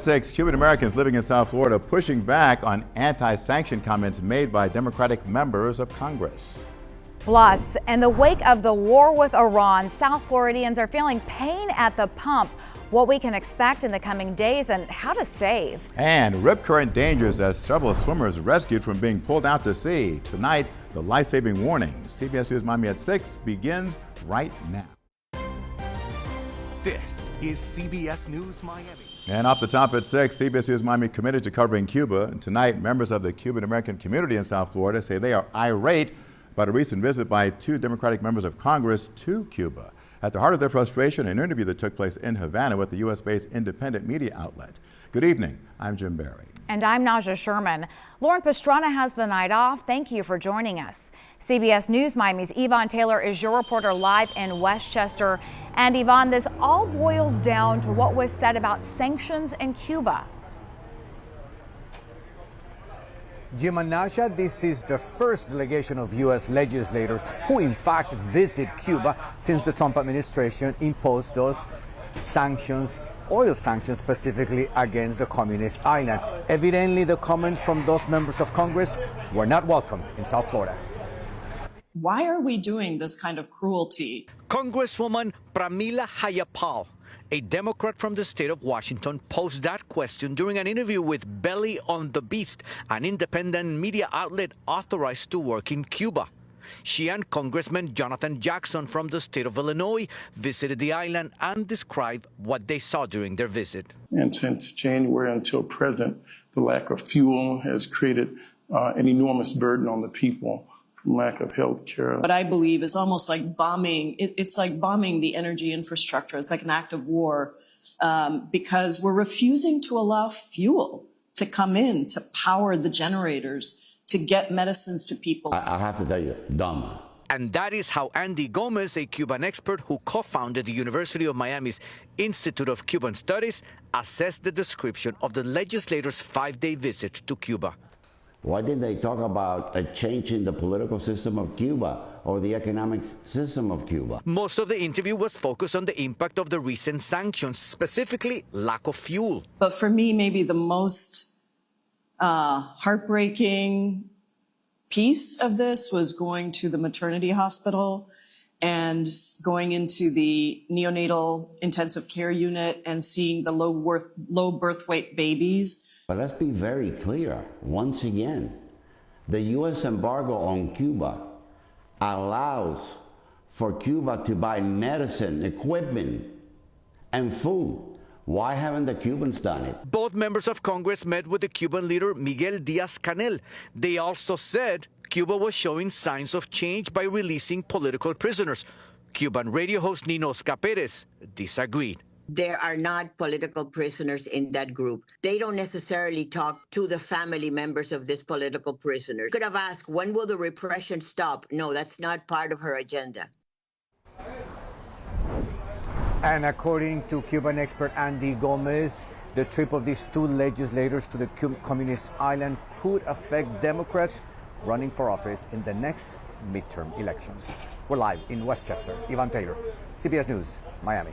6 Cuban Americans living in South Florida pushing back on anti-sanction comments made by Democratic members of Congress. Plus, in the wake of the war with Iran, South Floridians are feeling pain at the pump. What we can expect in the coming days and how to save. And rip current dangers as several swimmers rescued from being pulled out to sea. Tonight, the life-saving warning. CBS News Miami at 6 begins right now. This is CBS News Miami. And off the top at 6, CBS News Miami committed to covering Cuba. And tonight, members of the Cuban American community in South Florida say they are irate about a recent visit by 2 Democratic members of Congress to Cuba. At the heart of their frustration, an interview that took place in Havana with the U.S.-based independent media outlet. Good evening. I'm Jim Barry. And I'm Naja Sherman. Lauren Pastrana has the night off. Thank you for joining us. CBS News Miami's Yvonne Taylor is your reporter live in Westchester. And Yvonne, this all boils down to what was said about sanctions in Cuba. Jim and Nasha, this is the first delegation of U.S. legislators who in fact visit Cuba since the Trump administration imposed those sanctions, oil sanctions specifically against the communist island. Evidently, the comments from those members of Congress were not welcome in South Florida. Why are we doing this kind of cruelty? Congresswoman Pramila Jayapal, a Democrat from the state of Washington, posed that question during an interview with Belly on the Beast, an independent media outlet authorized to work in Cuba. She and Congressman Jonathan Jackson from the state of Illinois visited the island and described what they saw during their visit. And since January until present, the lack of fuel has created an enormous burden on the people. Lack of health care. What I believe is almost like bombing. It's like bombing the energy infrastructure. It's like an act of war because we're refusing to allow fuel to come in to power the generators to get medicines to people. I have to tell you, dumb. And that is how Andy Gomez, a Cuban expert who co-founded the University of Miami's Institute of Cuban Studies, assessed the description of the legislators' 5-day visit to Cuba. Why didn't they talk about a change in the political system of Cuba or the economic system of Cuba? Most of the interview was focused on the impact of the recent sanctions, specifically lack of fuel. But for me, maybe the most heartbreaking piece of this was going to the maternity hospital and going into the neonatal intensive care unit and seeing the low birth weight babies. But let's be very clear, once again, the U.S. embargo on Cuba allows for Cuba to buy medicine, equipment, and food. Why haven't the Cubans done it? Both members of Congress met with the Cuban leader Miguel Díaz-Canel. They also said Cuba was showing signs of change by releasing political prisoners. Cuban radio host Nino Perez disagreed. There are not political prisoners in that group. They don't necessarily talk to the family members of this political prisoner. Could have asked, when will the repression stop? No, that's not part of her agenda. And according to Cuban expert Andy Gomez, the trip of these 2 legislators to the communist island could affect Democrats running for office in the next midterm elections. We're live in Westchester. Yvonne Taylor, CBS News, Miami.